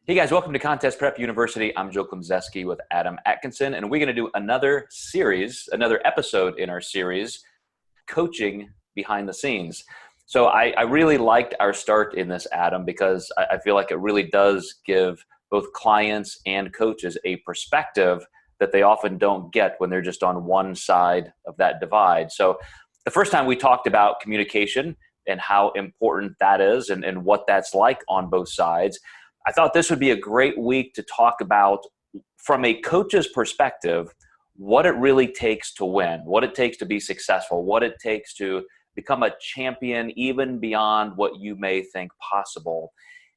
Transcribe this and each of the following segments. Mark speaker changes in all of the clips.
Speaker 1: Hey guys, welcome to Contest Prep University. I'm Joe Klemczewski with Adam Atkinson, and we're going to do another episode in our series, Coaching Behind the Scenes. So I really liked our start in this, Adam, because I feel like it really does give both clients and coaches a perspective that they often don't get when they're just on one side of that divide. So the first time we talked about communication and how important that is and what that's like on both sides, I thought this would be a great week to talk about, from a coach's perspective, what it really takes to win, what it takes to be successful, what it takes to become a champion even beyond what you may think possible.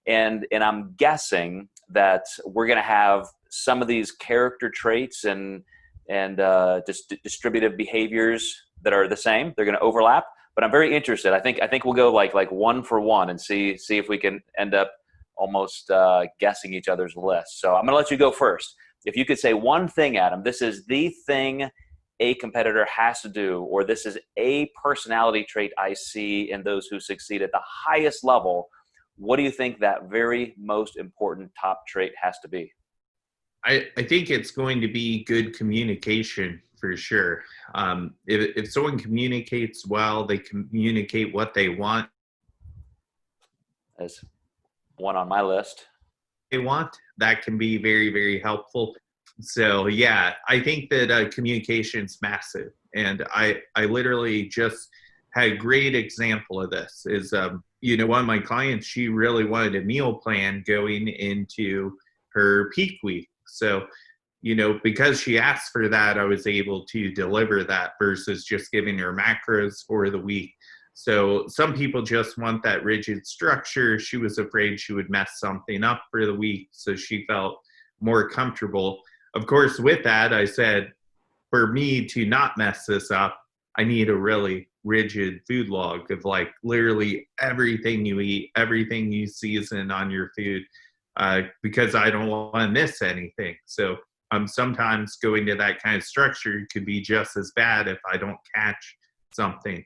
Speaker 1: And I'm guessing that we're going to have some of these character traits and distributive behaviors that are the same. They're going to overlap, but I'm very interested. I think we'll go like one for one and see if we can end up almost guessing each other's lists. So I'm going to let you go first. If you could say one thing, Adam, this is the thing a competitor has to do, or this is a personality trait I see in those who succeed at the highest level, what do you think that very most important top trait has to be?
Speaker 2: I think it's going to be good communication for sure. If someone communicates well, they communicate what they want.
Speaker 1: As one on my list.
Speaker 2: That can be very, very helpful. So yeah, I think that communication's massive. And I literally just had a great example of this is, one of my clients, she really wanted a meal plan going into her peak week. So, because she asked for that, I was able to deliver that versus just giving her macros for the week. So some people just want that rigid structure. She was afraid she would mess something up for the week, so she felt more comfortable. Of course, with that, I said, for me to not mess this up, I need a really rigid food log of like literally everything you eat, everything you season on your food, because I don't want to miss anything. So sometimes going to that kind of structure could be just as bad if I don't catch something.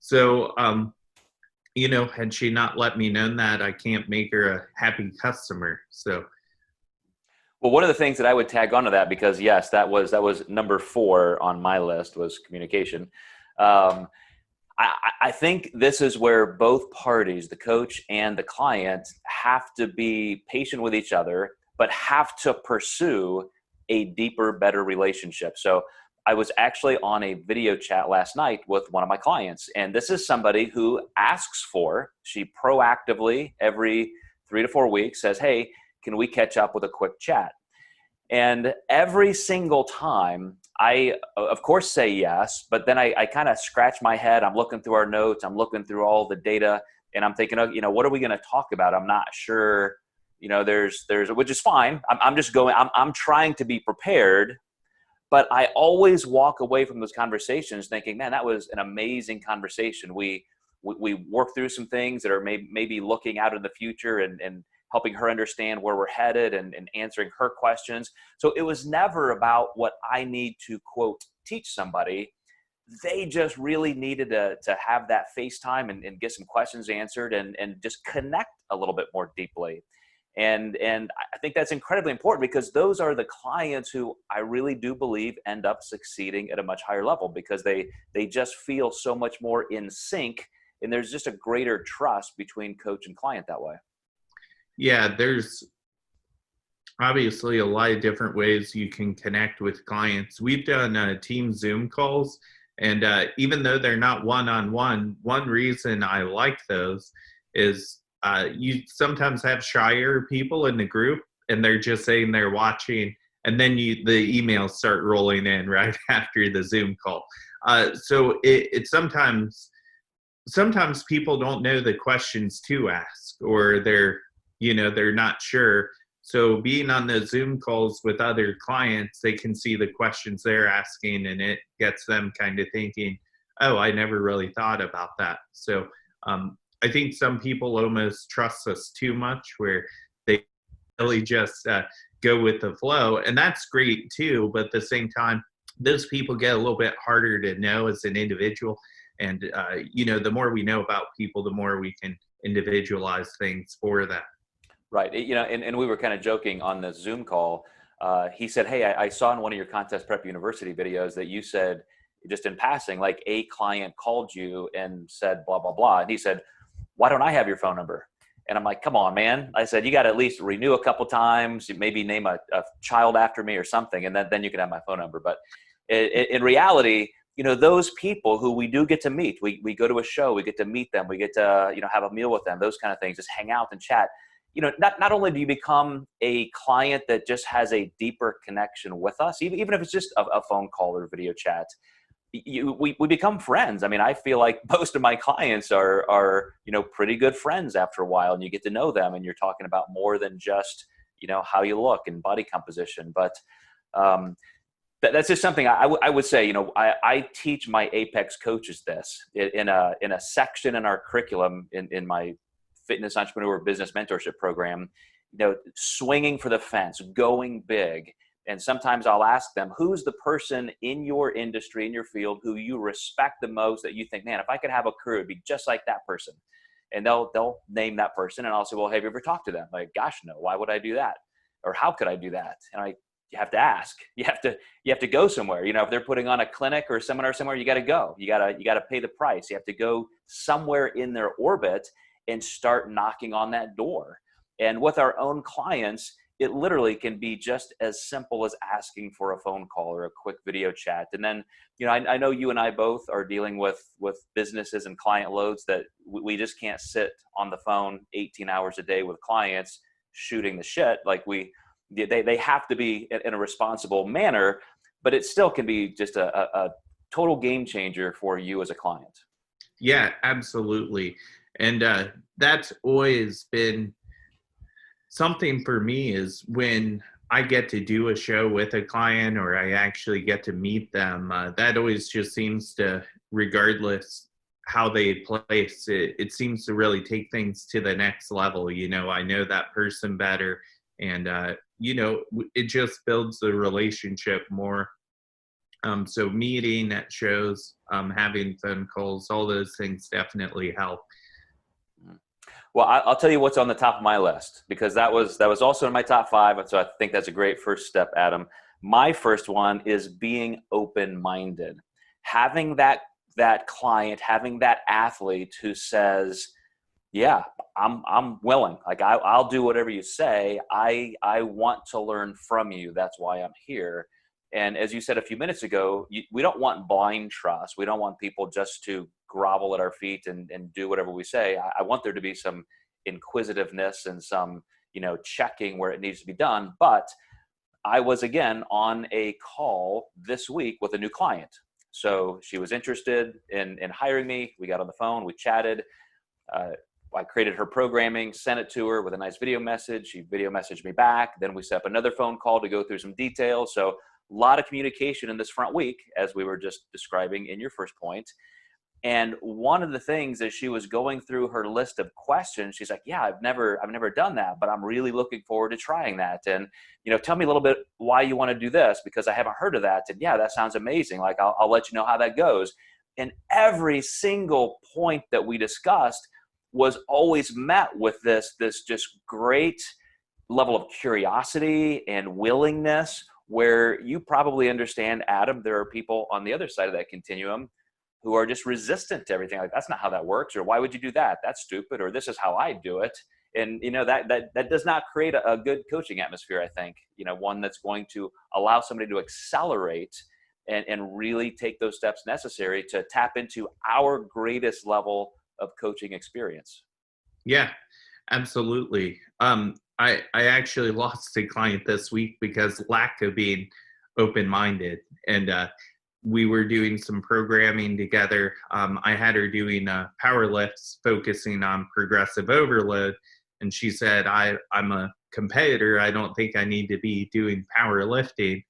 Speaker 2: So, had she not let me know that, I can't make her a happy customer. So,
Speaker 1: well, one of the things that I would tag onto that, because yes, that was number 4 on my list, was communication. I think this is where both parties, the coach and the client, have to be patient with each other, but have to pursue a deeper, better relationship. So I was actually on a video chat last night with one of my clients, and this is somebody who asks she proactively every 3 to 4 weeks says, hey, can we catch up with a quick chat? And every single time I, of course, say yes, but then I kind of scratch my head. I'm looking through our notes. I'm looking through all the data, and I'm thinking, what are we going to talk about? I'm not sure, there's, which is fine. I'm trying to be prepared. But I always walk away from those conversations thinking, man, that was an amazing conversation. We work through some things that are maybe looking out in the future and helping her understand where we're headed and answering her questions. So it was never about what I need to, quote, teach somebody. They just really needed to have that FaceTime and get some questions answered and just connect a little bit more deeply. And I think that's incredibly important, because those are the clients who I really do believe end up succeeding at a much higher level, because they just feel so much more in sync, and there's just a greater trust between coach and client that way.
Speaker 2: Yeah, there's obviously a lot of different ways you can connect with clients. We've done team Zoom calls, and even though they're not one-on-one, one reason I like those is you sometimes have shyer people in the group, and they're just saying they're watching, and then the emails start rolling in right after the Zoom call. So it sometimes people don't know the questions to ask, or they're not sure. So being on the Zoom calls with other clients, they can see the questions they're asking, and it gets them kind of thinking, oh, I never really thought about that. So I think some people almost trust us too much, where they really just go with the flow. And that's great too. But at the same time, those people get a little bit harder to know as an individual. And, the more we know about people, the more we can individualize things for them.
Speaker 1: Right. And we were kind of joking on the Zoom call. He said, "Hey, I saw in one of your Contest Prep University videos that you said, just in passing, like a client called you and said blah blah blah." And he said, "Why don't I have your phone number?" And I'm like, "Come on, man." I said, "You got to at least renew a couple times, maybe name a child after me or something, and then you can have my phone number." But in reality, those people who we do get to meet, we go to a show, we get to meet them, we get to have a meal with them, those kind of things, just hang out and chat. Not only do you become a client that just has a deeper connection with us, even if it's just a phone call or video chat, we become friends. I mean, I feel like most of my clients are pretty good friends after a while, and you get to know them, and you're talking about more than just how you look and body composition. But that's just something I would say. I teach my Apex coaches this in a section in our curriculum in my Fitness Entrepreneur Business Mentorship Program. Swinging for the fence, going big. And sometimes I'll ask them, who's the person in your industry, in your field, who you respect the most, that you think, man, if I could have a career, it'd be just like that person. And they'll name that person, and I'll say, well, have you ever talked to them? Like, gosh, no. Why would I do that? Or how could I do that? And you have to ask. You have to go somewhere. If they're putting on a clinic or seminar somewhere, you got to go. You got to pay the price. You have to go somewhere in their orbit and start knocking on that door. And with our own clients, it literally can be just as simple as asking for a phone call or a quick video chat. And then, I know you and I both are dealing with businesses and client loads that we just can't sit on the phone 18 hours a day with clients shooting the shit. Like they have to be in a responsible manner, but it still can be just a total game changer for you as a client.
Speaker 2: Yeah, absolutely. And that's always been something for me, is when I get to do a show with a client or I actually get to meet them, that always just seems to, regardless how they place it, it seems to really take things to the next level. I know that person better, and it just builds the relationship more. So meeting at shows, having phone calls, all those things definitely help.
Speaker 1: Well, I'll tell you what's on the top of my list, because that was also in my top 5. And so I think that's a great first step, Adam. My first one is being open-minded. Having that client, having that athlete who says, yeah, I'm willing. Like I'll do whatever you say. I want to learn from you. That's why I'm here. And as you said a few minutes ago, we don't want blind trust. We don't want people just to grovel at our feet and do whatever we say. I want there to be some inquisitiveness and some, checking where it needs to be done. But I was, again, on a call this week with a new client. So she was interested in hiring me. We got on the phone, we chatted. I created her programming, sent it to her with a nice video message. She video messaged me back. Then we set up another phone call to go through some details. So a lot of communication in this front week, as we were just describing in your first point. And one of the things as she was going through her list of questions, she's like, yeah, I've never done that, but I'm really looking forward to trying that. And, tell me a little bit why you want to do this, because I haven't heard of that. And yeah, that sounds amazing. Like, I'll let you know how that goes. And every single point that we discussed was always met with this just great level of curiosity and willingness, where you probably understand, Adam, there are people on the other side of that continuum who are just resistant to everything. Like, that's not how that works, or why would you do that? That's stupid, or this is how I do it. And that does not create a good coaching atmosphere, I think. One that's going to allow somebody to accelerate and really take those steps necessary to tap into our greatest level of coaching experience.
Speaker 2: Yeah, absolutely. I actually lost a client this week because lack of being open-minded, and we were doing some programming together. I had her doing power lifts, focusing on progressive overload, and she said, I'm a competitor. I don't think I need to be doing power lifting.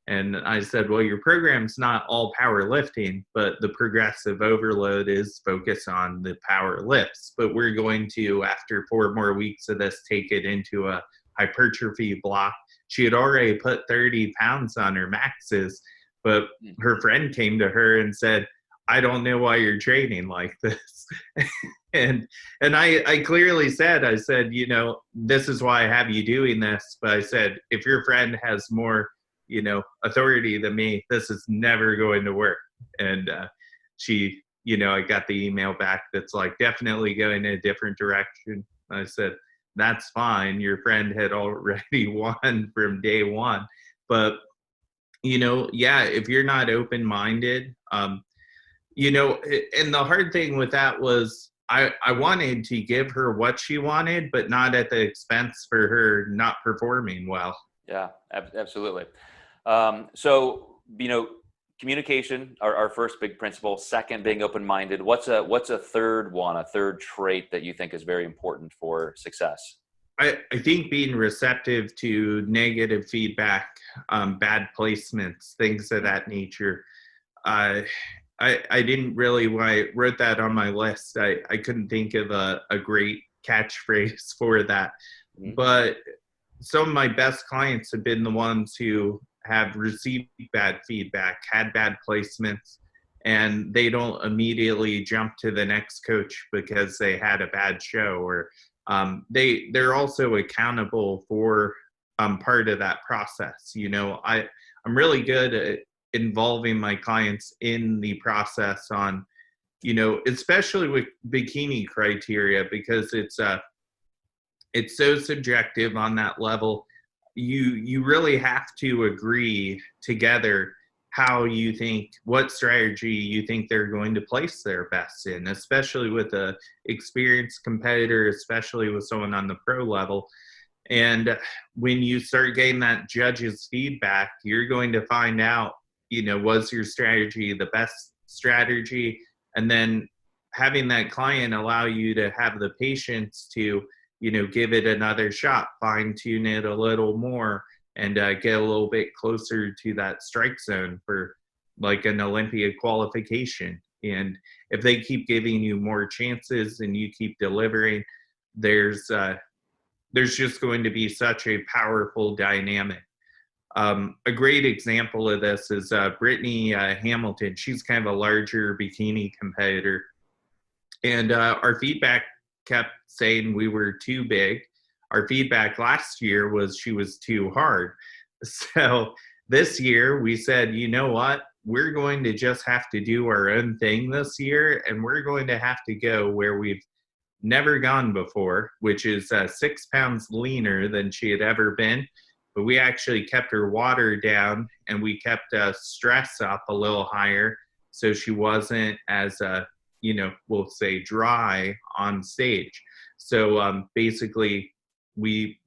Speaker 2: And I said, well, your program's not all power lifting, but the progressive overload is focused on the power lifts. But we're going to, after 4 more weeks of this, take it into a hypertrophy block. She had already put 30 pounds on her maxes, but her friend came to her and said, I don't know why you're training like this. and I clearly said, I said, you know, this is why I have you doing this. But I said, if your friend has more, you know, authority than me, this is never going to work. And she, you know, I got the email back that's like, definitely going in a different direction. I said, that's fine. Your friend had already won from day one. But, you know, yeah, if you're not open-minded, you know, and the hard thing with that was I wanted to give her what she wanted, but not at the expense for her not performing well.
Speaker 1: Yeah, absolutely. So, you know, communication, our first big principle. Second, being open-minded. What's a third one, a third trait that you think is very important for success?
Speaker 2: I think being receptive to negative feedback, bad placements, things of that nature. I didn't really, when I wrote that on my list, I couldn't think of a great catchphrase for that.
Speaker 1: Mhm.
Speaker 2: But some of my best clients have been the ones who have received bad feedback, had bad placements, and they don't immediately jump to the next coach because they had a bad show, or they're also accountable for part of that process. You know, I'm really good at involving my clients in the process on, you know, especially with bikini criteria, because it's so subjective on that level. You really have to agree together how you think, what strategy you think they're going to place their best in, especially with a experienced competitor, especially with someone on the pro level. And when you start getting that judge's feedback, you're going to find out, you know, was your strategy the best strategy? And then having that client allow you to have the patience to, you know, give it another shot, fine tune it a little more, and get a little bit closer to that strike zone for like an Olympia qualification. And if they keep giving you more chances and you keep delivering, there's just going to be such a powerful dynamic. A great example of this is Brittany Hamilton. She's kind of a larger bikini competitor. And our feedback kept saying we were too big. Our feedback last year was she was too hard. So this year we said, you know what? We're going to just have to do our own thing this year, and we're going to have to go where we've never gone before, which is 6 pounds leaner than she had ever been. But we actually kept her water down, and we kept stress up a little higher, so she wasn't as you know, we'll say dry on stage. So basically, we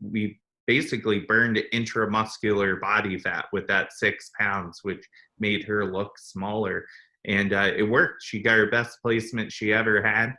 Speaker 2: basically burned intramuscular body fat with that 6 pounds, which made her look smaller. And it worked. She got her best placement she ever had.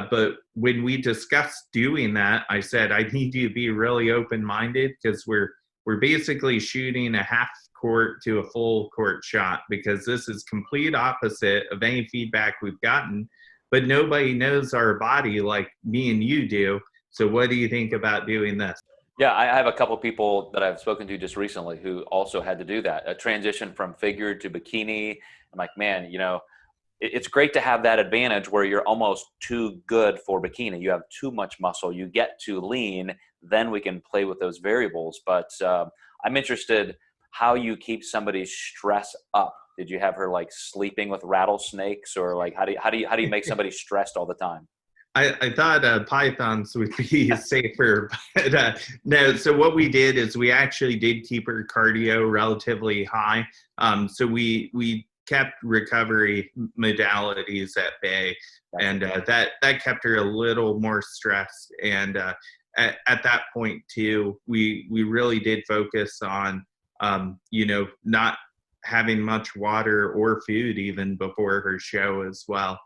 Speaker 2: But when we discussed doing that, I said, I need you to be really open-minded, because we're basically shooting a half court to a full court shot, because this is complete opposite of any feedback we've gotten. But nobody knows our body like me and you do. So what do you think about doing this?
Speaker 1: Yeah, I have a couple of people that I've spoken to just recently who also had to do that, a transition from figure to bikini. I'm like, man, you know, it's great to have that advantage where you're almost too good for bikini. You have too much muscle, you get too lean, then we can play with those variables. But I'm interested how you keep somebody's stress up. Did you have her like sleeping with rattlesnakes, or like how do you make somebody stressed all the time?
Speaker 2: I thought pythons would be safer, but no. So what we did is we actually did keep her cardio relatively high. So we kept recovery modalities at bay, and that kept her a little more stressed. And at that point too, we really did focus on you know, not having much water or food even before her show as well.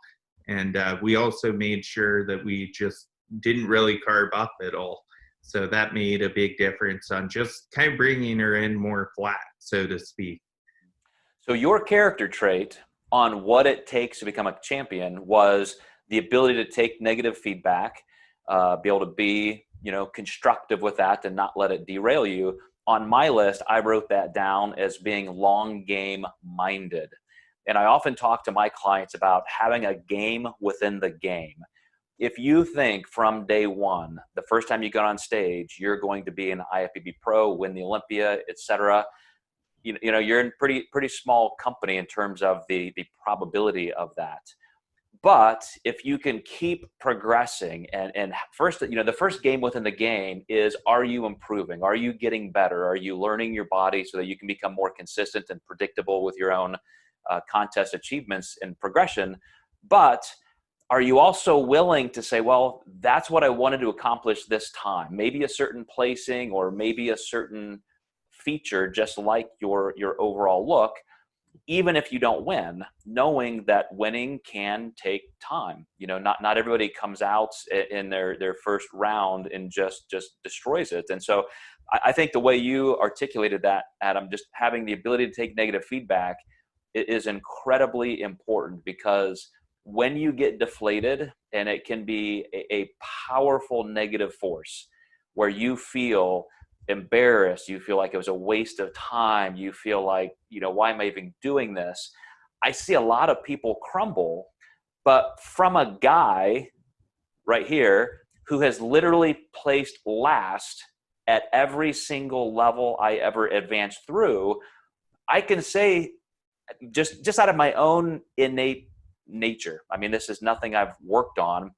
Speaker 2: And we also made sure that we just didn't really carb up at all. So that made a big difference on just kind of bringing her in more flat, so to speak.
Speaker 1: So your character trait on what it takes to become a champion was the ability to take negative feedback, be able to be, you know, constructive with that and not let it derail you. On my list, I wrote that down as being long game minded. And I often talk to my clients about having a game within the game. If you think from day one, the first time you got on stage, you're going to be an IFBB pro, win the Olympia, etc., you know, you're in pretty small company in terms of the probability of that. But if you can keep progressing and first, you know, the first game within the game is, are you improving? Are you getting better? Are you learning your body so that you can become more consistent and predictable with your own contest achievements and progression? But are you also willing to say, well, that's what I wanted to accomplish this time? Maybe a certain placing or maybe a certain feature, just like your overall look, even if you don't win, knowing that winning can take time. You know, not everybody comes out in their first round and just destroys it. And so I think the way you articulated that, Adam, just having the ability to take negative feedback is incredibly important, because when you get deflated, and it can be a powerful negative force where you feel embarrassed, you feel like it was a waste of time, you feel like, you know, why am I even doing this? I see a lot of people crumble, but from a guy right here who has literally placed last at every single level I ever advanced through, I can say, just out of my own innate nature, I mean, this is nothing I've worked on,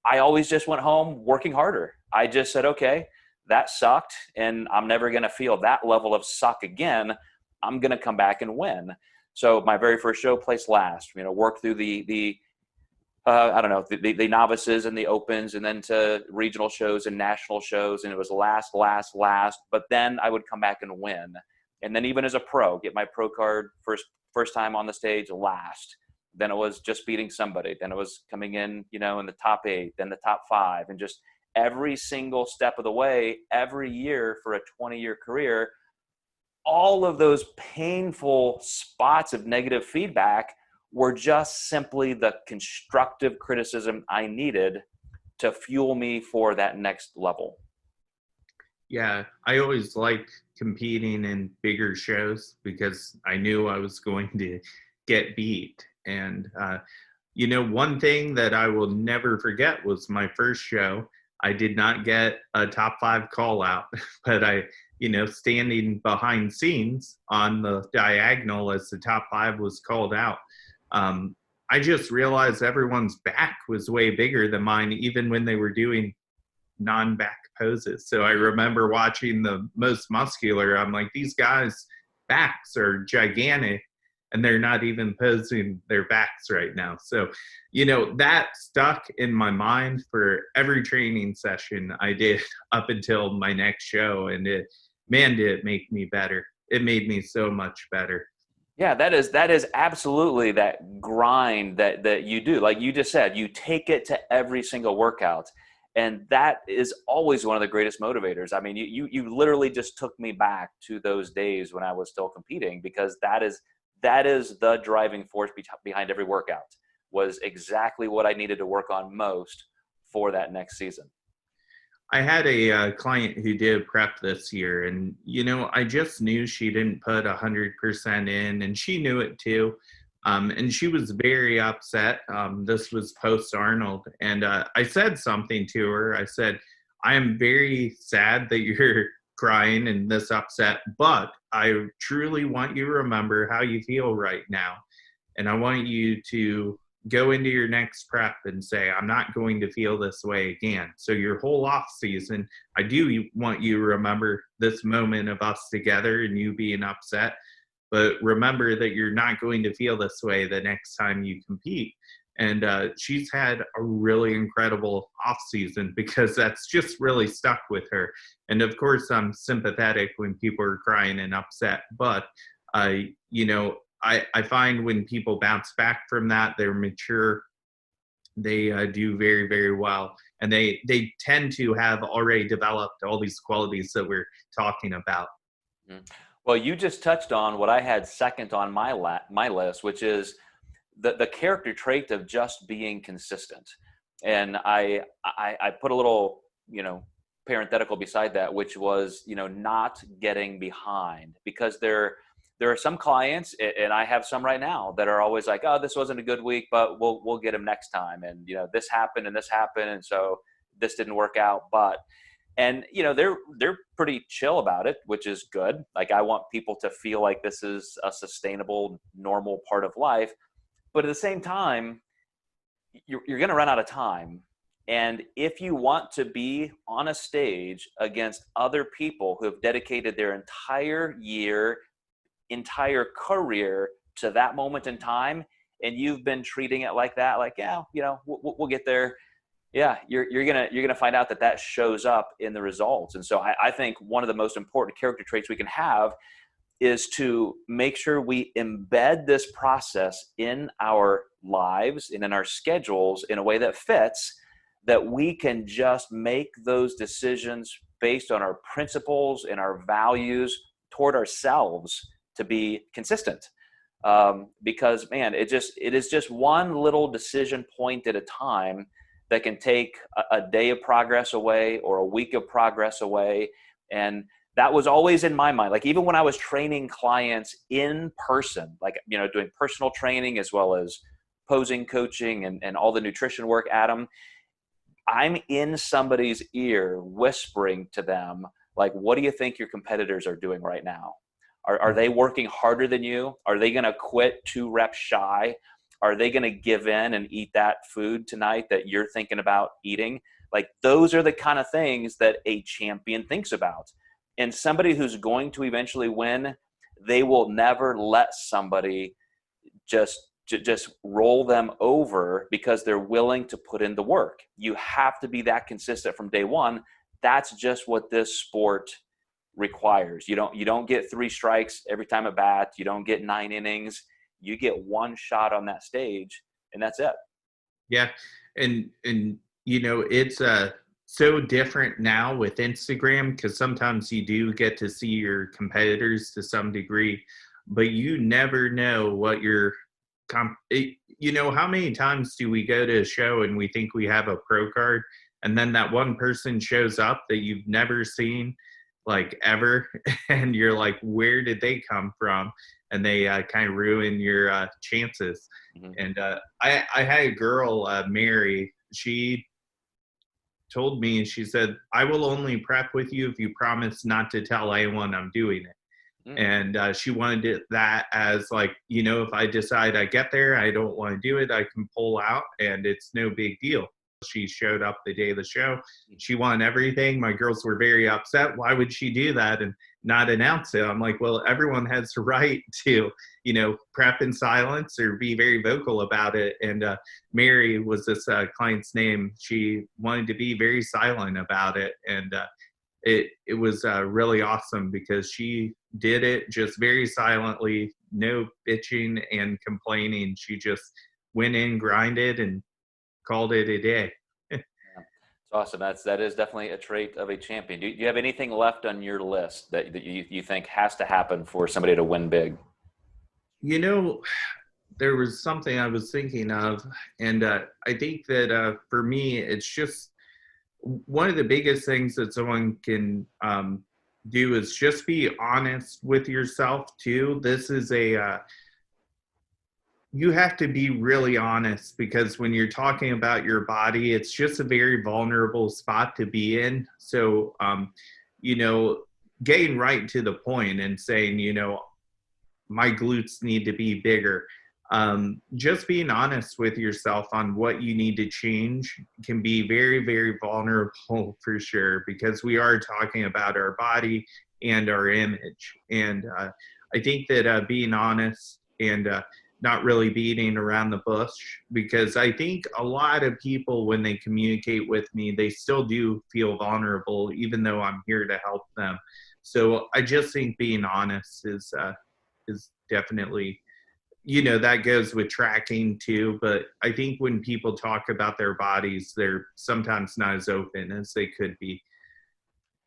Speaker 1: I always just went home working harder. I just said, okay, that sucked, and I'm never going to feel that level of suck again. I'm going to come back and win. So my very first show, placed last. You know, worked through the I don't know, the novices and the opens, and then to regional shows and national shows, and it was last. But then I would come back and win, and then even as a pro, get my pro card first time on the stage, last. Then it was just beating somebody. Then it was coming in, you know, in the top 8, then the top 5, and just every single step of the way, every year for a 20-year career, all of those painful spots of negative feedback were just simply the constructive criticism I needed to fuel me for that next level.
Speaker 2: Yeah, I always liked competing in bigger shows because I knew I was going to get beat. And, you know, one thing that I will never forget was my first show. I did not get a top 5 call out, but I, you know, standing behind scenes on the diagonal as the top 5 was called out, I just realized everyone's back was way bigger than mine, even when they were doing non-back poses. So I remember watching the most muscular, I'm like, these guys' backs are gigantic, and they're not even posing their backs right now. So, you know, that stuck in my mind for every training session I did up until my next show. And did it make me better. It made me so much better.
Speaker 1: Yeah, that is absolutely that grind that you do. Like you just said, you take it to every single workout. And that is always one of the greatest motivators. I mean, you literally just took me back to those days when I was still competing, because that is the driving force behind every workout, was exactly what I needed to work on most for that next season.
Speaker 2: I had a client who did prep this year, and, you know, I just knew she didn't put 100% in, and she knew it too. And she was very upset. This was post-Arnold. And I said something to her. I said, I am very sad that you're crying and this upset, but I truly want you to remember how you feel right now. And I want you to go into your next prep and say, I'm not going to feel this way again. So your whole off season, I do want you to remember this moment of us together and you being upset, but remember that you're not going to feel this way the next time you compete. And she's had a really incredible off season because that's just really stuck with her. And of course, I'm sympathetic when people are crying and upset, but you know, I find when people bounce back from that, they're mature, they do very, very well. And they tend to have already developed all these qualities that we're talking about.
Speaker 1: Mm-hmm. Well, you just touched on what I had second on my list, which is the character trait of just being consistent. And I put a little, you know, parenthetical beside that, which was, you know, not getting behind, because there there are some clients, and I have some right now, that are always like, oh, this wasn't a good week, but we'll get them next time. And, you know, this happened and this happened. And so this didn't work out, but, and, you know, they're pretty chill about it, which is good. Like, I want people to feel like this is a sustainable, normal part of life. But at the same time, you're going to run out of time. And if you want to be on a stage against other people who have dedicated their entire year, entire career to that moment in time, and you've been treating it like that, like, yeah, you know, we'll get there. Yeah, you're gonna find out that shows up in the results. And so I think one of the most important character traits we can have is to make sure we embed this process in our lives and in our schedules in a way that fits, that we can just make those decisions based on our principles and our values toward ourselves to be consistent. Because, man, it is just one little decision point at a time that can take a day of progress away or a week of progress away. And that was always in my mind. Like, even when I was training clients in person, like, you know, doing personal training as well as posing coaching and all the nutrition work, Adam, I'm in somebody's ear whispering to them, like, what do you think your competitors are doing right now? Are they working harder than you? Are they going to quit 2 reps shy? Are they going to give in and eat that food tonight that you're thinking about eating? Like, those are the kind of things that a champion thinks about. And somebody who's going to eventually win, they will never let somebody just roll them over because they're willing to put in the work. You have to be that consistent from day one. That's just what this sport requires. You don't get 3 strikes every time at bat. You don't get 9 innings. You get 1 shot on that stage, and that's it.
Speaker 2: Yeah. And you know, it's so different now with Instagram, because sometimes you do get to see your competitors to some degree, but you never know what your you know, how many times do we go to a show and we think we have a pro card, and then that one person shows up that you've never seen, like, ever, and you're like, where did they come from? And they kind of ruin your chances.
Speaker 1: Mm-hmm.
Speaker 2: And I had a girl, Mary, she told me, she said, I will only prep with you if you promise not to tell anyone I'm doing it. And she wanted that as, like, you know, if I decide I get there, I don't want to do it, I can pull out and it's no big deal. She showed up the day of the show. She won everything. My girls were very upset. Why would she do that and not announce it? I'm like, well, everyone has the right to, you know, prep in silence or be very vocal about it. And Mary was this client's name. She wanted to be very silent about it. And it was really awesome because she did it just very silently, no bitching and complaining. She just went in, grinded, and called it a day.
Speaker 1: It's awesome. That is definitely a trait of a champion. Do you have anything left on your list that you think has to happen for somebody to win big?
Speaker 2: You know, there was something I was thinking of, and I think that for me, it's just one of the biggest things that someone can do is just be honest with yourself too. This is you have to be really honest, because when you're talking about your body, it's just a very vulnerable spot to be in. So, you know, getting right to the point and saying, you know, my glutes need to be bigger. Just being honest with yourself on what you need to change can be very, very vulnerable for sure, because we are talking about our body and our image. And I think that being honest and not really beating around the bush, because I think a lot of people, when they communicate with me, they still do feel vulnerable, even though I'm here to help them. So I just think being honest is definitely, you know, that goes with tracking too. But I think when people talk about their bodies, they're sometimes not as open as they could be.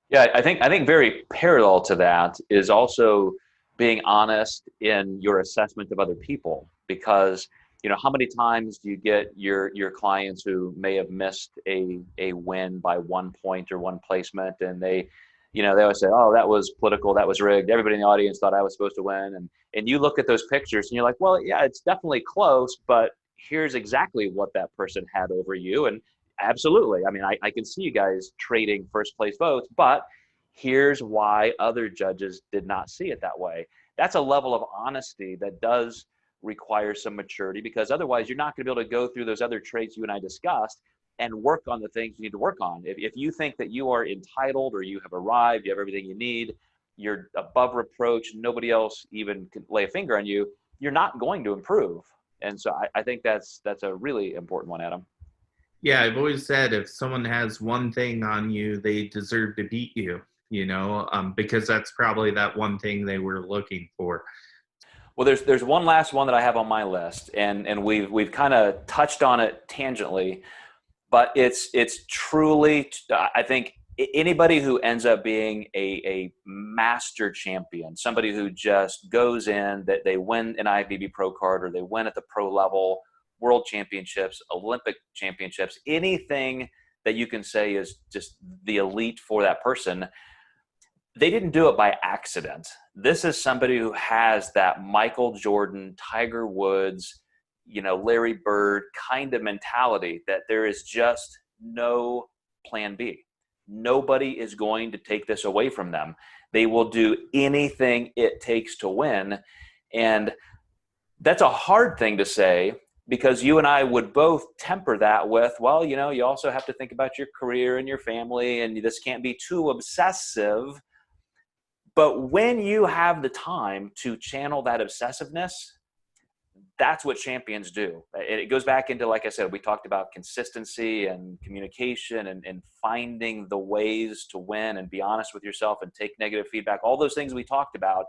Speaker 1: Yeah, I think very parallel to that is also being honest in your assessment of other people, because, you know, how many times do you get your clients who may have missed a win by 1 point or 1 placement, and they, You know, they always say, oh, that was political, that was rigged. Everybody in the audience thought I was supposed to win. And you look at those pictures and you're like, well, yeah, it's definitely close, but here's exactly what that person had over you. And absolutely, I mean, I can see you guys trading first place votes, but here's why other judges did not see it that way. That's a level of honesty that does require some maturity, because otherwise you're not going to be able to go through those other traits you and I discussed and work on the things you need to work on. If you think that you are entitled or you have arrived, you have everything you need, you're above reproach, nobody else even can lay a finger on you, you're not going to improve. And so I think that's a really important one, Adam.
Speaker 2: Yeah, I've always said if someone has one thing on you, they deserve to beat you, because that's probably that one thing they were looking for.
Speaker 1: Well, there's one last one that I have on my list, and we've kind of touched on it tangentially, but it's truly, I think anybody who ends up being a master champion, somebody who just goes in, that they win an IFBB pro card or they win at the pro level, world championships, Olympic championships, anything that you can say is just the elite for that person, they didn't do it by accident. This is somebody who has that Michael Jordan, Tiger Woods, Larry Bird kind of mentality that there is just no plan B. Nobody is going to take this away from them. They will do anything it takes to win. And that's a hard thing to say, because you and I would both temper that with, well, you also have to think about your career and your family, and this can't be too obsessive. But when you have the time to channel that obsessiveness, that's what champions do. It goes back into, like I said, we talked about consistency and communication and finding the ways to win and be honest with yourself and take negative feedback. All those things we talked about,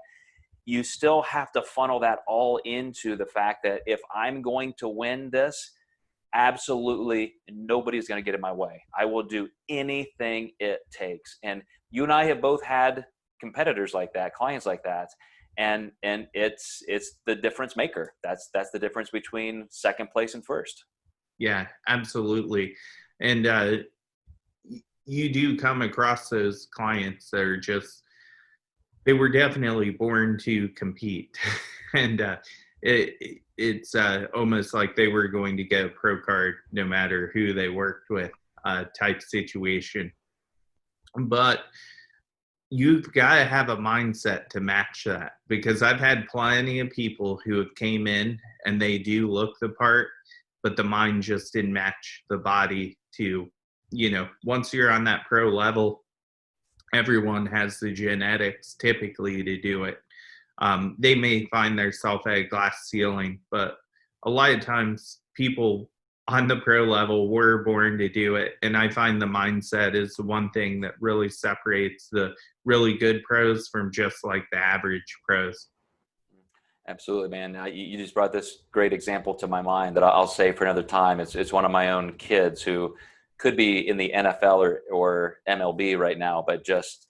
Speaker 1: you still have to funnel that all into the fact that if I'm going to win this, absolutely nobody's going to get in my way. I will do anything it takes. And you and I have both had competitors like that, clients like that, and it's the difference maker. That's the difference between second place and first.
Speaker 2: Yeah, absolutely. And you do come across those clients that are just, they were definitely born to compete. And it's almost like they were going to get a pro card no matter who they worked with, type situation. But you've got to have a mindset to match that, because I've had plenty of people who have came in and they do look the part, but the mind just didn't match the body to, once you're on that pro level, everyone has the genetics typically to do it. They may find themselves at a glass ceiling, but a lot of times people on the pro level were born to do it. And I find the mindset is the one thing that really separates the really good pros from just like the average pros.
Speaker 1: Absolutely, man. You just brought this great example to my mind that I'll say for another time. It's one of my own kids who could be in the NFL or MLB right now, but just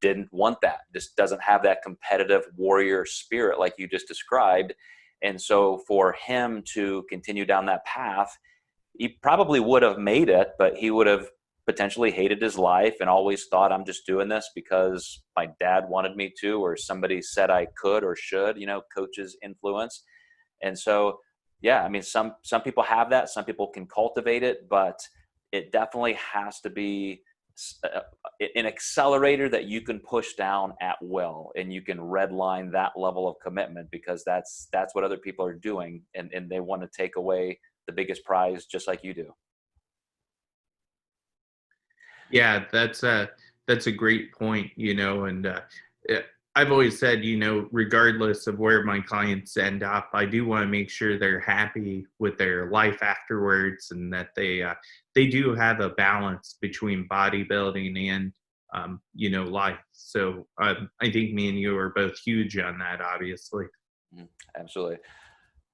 Speaker 1: didn't want that. Just doesn't have that competitive warrior spirit like you just described. And so for him to continue down that path, he probably would have made it, but he would have potentially hated his life and always thought, I'm just doing this because my dad wanted me to, or somebody said I could or should, coach's influence. And so, yeah, I mean, some people have that, some people can cultivate it, but it definitely has to be an accelerator that you can push down at will, and you can redline that level of commitment, because that's what other people are doing, and they want to take away the biggest prize just like you do.
Speaker 2: Yeah, that's a great point, and I've always said, regardless of where my clients end up, I do want to make sure they're happy with their life afterwards, and that they do have a balance between bodybuilding and life. So I think me and you are both huge on that, obviously.
Speaker 1: Absolutely.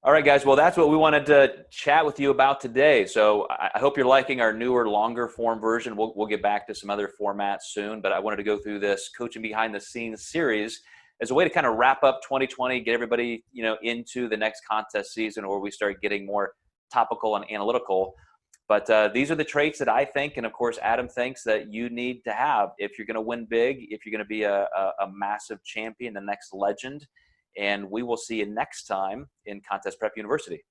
Speaker 1: All right, guys. Well, that's what we wanted to chat with you about today. So I hope you're liking our newer, longer form version. We'll get back to some other formats soon, but I wanted to go through this coaching behind the scenes series as a way to kind of wrap up 2020, get everybody, into the next contest season, where we start getting more topical and analytical. But these are the traits that I think, and of course Adam thinks, that you need to have if you're going to win big, if you're going to be a massive champion, the next legend. And we will see you next time in Contest Prep University.